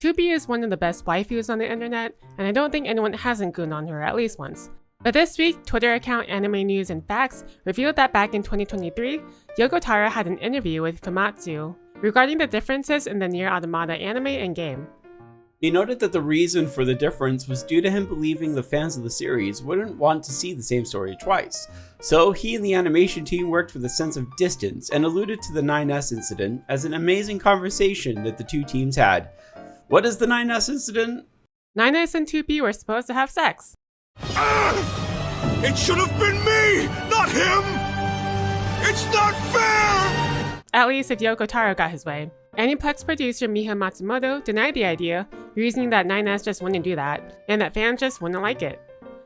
2B is one of the best waifus on the internet, and I don't think anyone hasn't gooned on her at least once. But this week, Twitter account Anime News and Facts revealed that back in 2023, Yoko Taro had an interview with Famitsu regarding the differences in the Nier Automata anime and game. He noted that the reason for the difference was due to him believing the fans of the series wouldn't want to see the same story twice. So he and the animation team worked with a sense of distance and alluded to the 9S incident as an amazing conversation that the two teams had. What is the 9S incident? 9S and 2B were supposed to have sex. It should have been me, not him! It's not fair! At least if Yoko Taro got his way. ANIPLEX producer Miha Matsumoto denied the idea, reasoning that 9S just wouldn't do that, and that fans just wouldn't like it.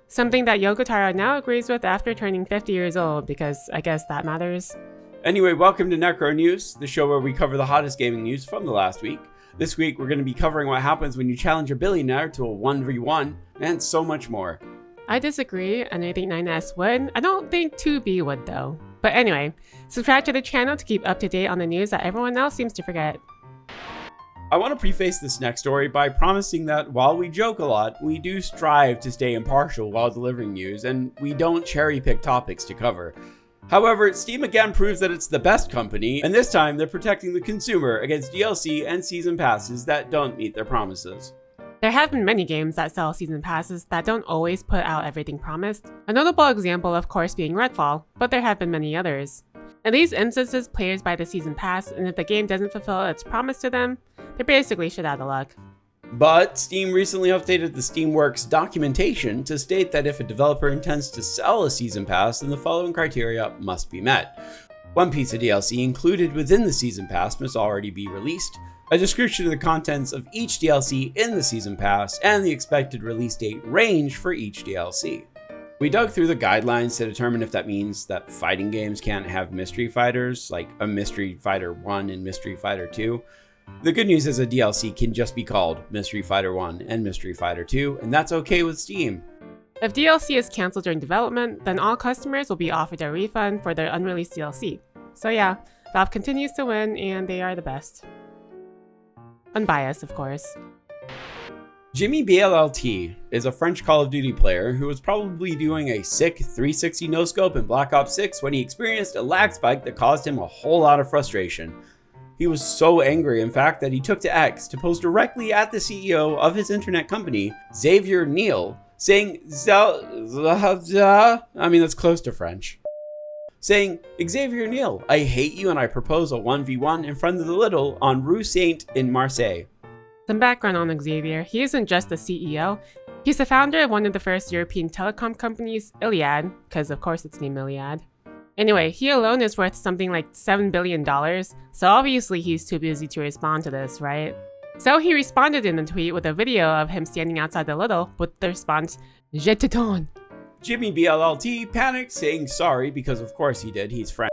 Something that Yoko Taro now agrees with after turning 50 years old, because I guess that matters. Anyway, welcome to Necro News, the show where we cover the hottest gaming news from the last week. This week, we're going to be covering what happens when you challenge a billionaire to a 1v1, and so much more. I disagree, and I think 9S would. I don't think 2B would though. But anyway, subscribe to the channel to keep up to date on the news that everyone else seems to forget. I want to preface this next story by promising that while we joke a lot, we do strive to stay impartial while delivering news, and we don't cherry pick topics to cover. However, Steam again proves that it's the best company, and this time they're protecting the consumer against DLC and season passes that don't meet their promises. There have been many games that sell season passes that don't always put out everything promised. A notable example of course being Redfall, but there have been many others. In these instances, players buy the season pass, and if the game doesn't fulfill its promise to them, they're basically shit out of luck. But Steam recently updated the Steamworks documentation to state that if a developer intends to sell a season pass, then the following criteria must be met. One piece of DLC included within the season pass must already be released, a description of the contents of each DLC in the season pass, and the expected release date range for each DLC. We dug through the guidelines to determine if that means that fighting games can't have mystery fighters, like a Mystery Fighter 1 and Mystery Fighter 2. The good news is a DLC can just be called Mystery Fighter 1 and Mystery Fighter 2, and that's okay with Steam. If DLC is cancelled during development, then all customers will be offered a refund for their unreleased DLC. So yeah, Valve continues to win, and they are the best. Unbiased, of course. Jimmy BLLT is a French Call of Duty player who was probably doing a sick 360 no-scope in Black Ops 6 when he experienced a lag spike that caused him a whole lot of frustration. He was so angry, in fact, that he took to X to post directly at the CEO of his internet company, Xavier Niel, saying, that's close to French. Saying, Xavier Niel, I hate you and I propose a 1v1 in front of the Little on Rue Saint in Marseille. Some background on Xavier. He isn't just the CEO. He's the founder of one of the first European telecom companies, Iliad, because of course it's named Iliad. Anyway, he alone is worth something like $7 billion, so obviously he's too busy to respond to this, right? So he responded in a tweet with a video of him standing outside the Little with the response, Je t'attends. Jimmy BLLT panics, saying sorry, because of course he did, he's French.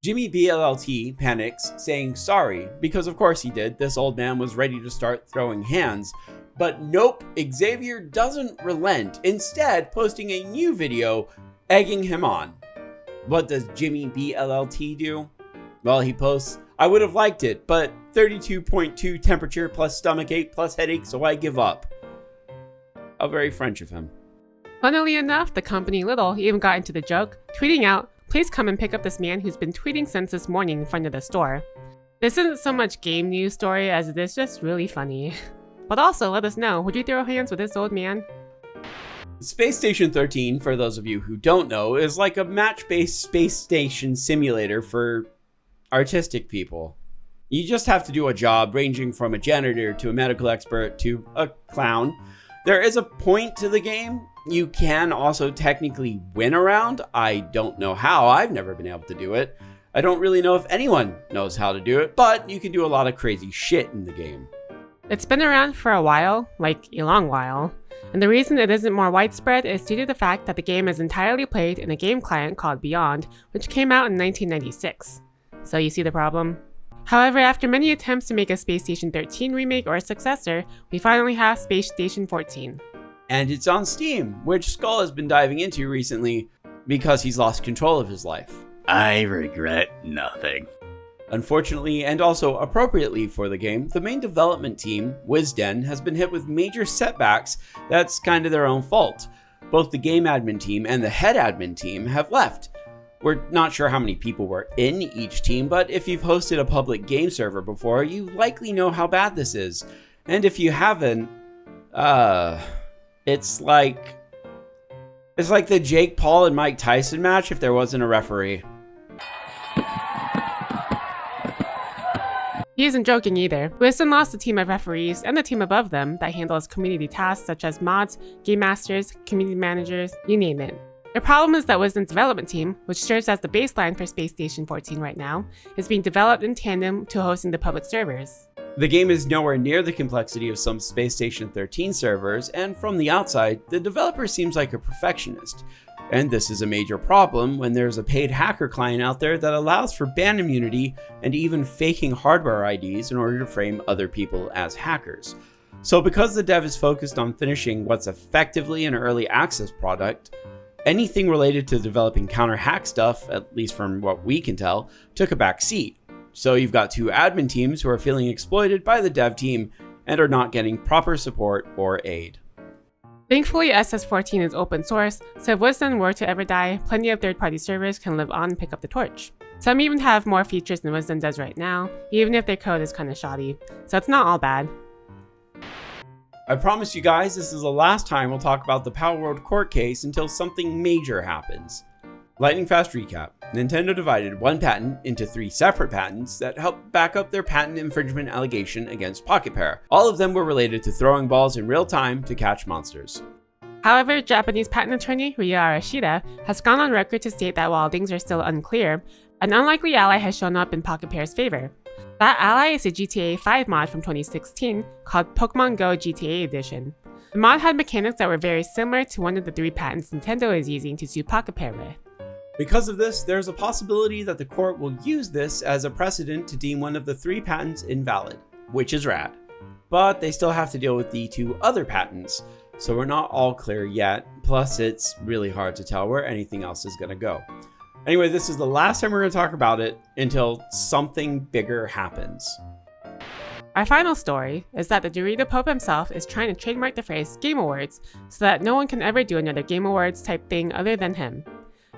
Jimmy BLLT panics, saying sorry, because of course he did, this old man was ready to start throwing hands. But nope, Xavier doesn't relent, instead posting a new video egging him on. What does Jimmy BLLT do? Well, he posts, I would have liked it, but 32.2 temperature plus stomachache plus headache, so I give up. How very French of him. Funnily enough, the company Little even got into the joke, tweeting out, please come and pick up this man who's been tweeting since this morning in front of the store. This isn't so much game news story as it is just really funny. But also, let us know, would you throw hands with this old man? Space Station 13, for those of you who don't know, is like a match-based space station simulator for artistic people. You just have to do a job ranging from a janitor to a medical expert to a clown. There is a point to the game. You can also technically win a round. I don't know how. I've never been able to do it. I don't really know if anyone knows how to do it, but you can do a lot of crazy shit in the game. It's been around for a while, like a long while. And the reason it isn't more widespread is due to the fact that the game is entirely played in a game client called Beyond, which came out in 1996. So you see the problem? However, after many attempts to make a Space Station 13 remake or a successor, we finally have Space Station 14. And it's on Steam, which Skull has been diving into recently because he's lost control of his life. I regret nothing. Unfortunately, and also appropriately for the game, the main development team, Wisden, has been hit with major setbacks that's kind of their own fault. Both the game admin team and the head admin team have left. We're not sure how many people were in each team, but if you've hosted a public game server before, you likely know how bad this is. And if you haven't, it's like the Jake Paul and Mike Tyson match if there wasn't a referee. He isn't joking either. Wisdom lost a team of referees and the team above them that handles community tasks such as mods, game masters, community managers, you name it. The problem is that Wisdom's development team, which serves as the baseline for Space Station 14 right now, is being developed in tandem to hosting the public servers. The game is nowhere near the complexity of some Space Station 13 servers, and from the outside, the developer seems like a perfectionist. And this is a major problem when there's a paid hacker client out there that allows for ban immunity and even faking hardware IDs in order to frame other people as hackers. So because the dev is focused on finishing what's effectively an early access product, anything related to developing counter-hack stuff, at least from what we can tell, took a back seat. So you've got two admin teams who are feeling exploited by the dev team and are not getting proper support or aid. Thankfully, SS14 is open source, so if Wisdom were to ever die, plenty of third-party servers can live on and pick up the torch. Some even have more features than Wisdom does right now, even if their code is kinda shoddy, so it's not all bad. I promise you guys this is the last time we'll talk about the Palworld court case until something major happens. Lightning fast recap. Nintendo divided one patent into 3 separate patents that helped back up their patent infringement allegation against Pocket Pair. All of them were related to throwing balls in real time to catch monsters. However, Japanese patent attorney Ryo Arashida has gone on record to state that while things are still unclear, an unlikely ally has shown up in Pocket Pair's favor. That ally is a GTA 5 mod from 2016 called Pokemon Go GTA Edition. The mod had mechanics that were very similar to one of the 3 patents Nintendo is using to sue Pocket Pair with. Because of this, there's a possibility that the court will use this as a precedent to deem one of the 3 patents invalid, which is rad. But they still have to deal with the 2 other patents, so we're not all clear yet, plus it's really hard to tell where anything else is going to go. Anyway, this is the last time we're going to talk about it until something bigger happens. Our final story is that the Dorito Pope himself is trying to trademark the phrase Game Awards so that no one can ever do another Game Awards type thing other than him.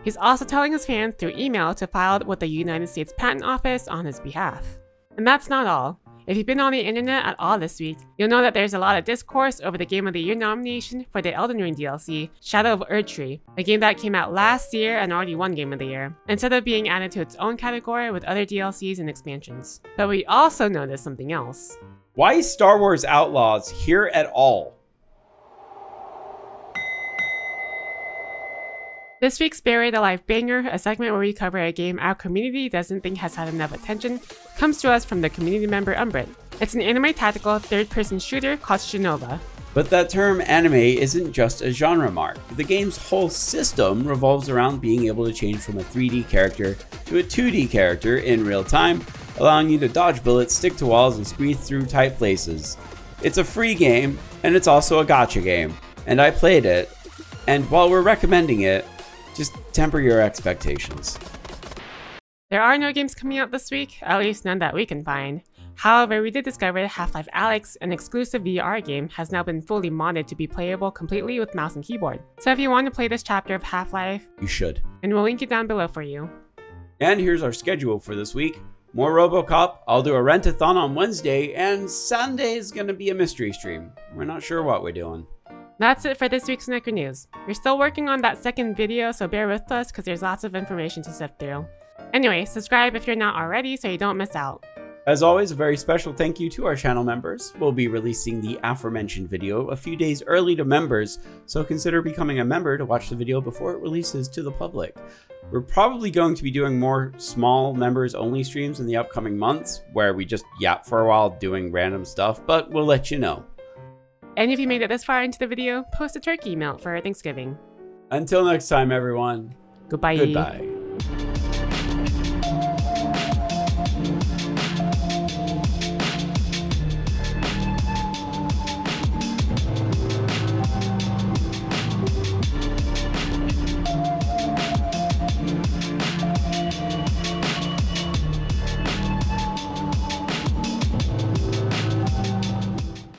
He's also telling his fans through email to file with the United States Patent Office on his behalf. And that's not all. If you've been on the internet at all this week, you'll know that there's a lot of discourse over the Game of the Year nomination for the Elden Ring DLC, Shadow of Erdtree, a game that came out last year and already won Game of the Year, instead of being added to its own category with other DLCs and expansions. But we also noticed something else. Why is Star Wars Outlaws here at all? This week's Buried Alive Banger, a segment where we cover a game our community doesn't think has had enough attention, comes to us from the community member Umbrit. It's an anime tactical third-person shooter called Strinova. But that term anime isn't just a genre mark. The game's whole system revolves around being able to change from a 3D character to a 2D character in real time, allowing you to dodge bullets, stick to walls, and squeeze through tight places. It's a free game, and it's also a gacha game, and I played it, and while we're recommending it, just temper your expectations. There are no games coming out this week, at least none that we can find. However, we did discover that Half-Life Alyx, an exclusive VR game, has now been fully modded to be playable completely with mouse and keyboard. So if you want to play this chapter of Half-Life, you should. And we'll link it down below for you. And here's our schedule for this week. More RoboCop, I'll do a rent-a-thon on Wednesday, and Sunday is going to be a mystery stream. We're not sure what we're doing. That's it for this week's Necro News. We're still working on that second video, so bear with us because there's lots of information to sift through. Anyway, subscribe if you're not already so you don't miss out. As always, a very special thank you to our channel members. We'll be releasing the aforementioned video a few days early to members, so consider becoming a member to watch the video before it releases to the public. We're probably going to be doing more small members only streams in the upcoming months, where we just yap for a while doing random stuff, but we'll let you know. And if you made it this far into the video, post a turkey melt for Thanksgiving. Until next time, everyone. Goodbye. Goodbye.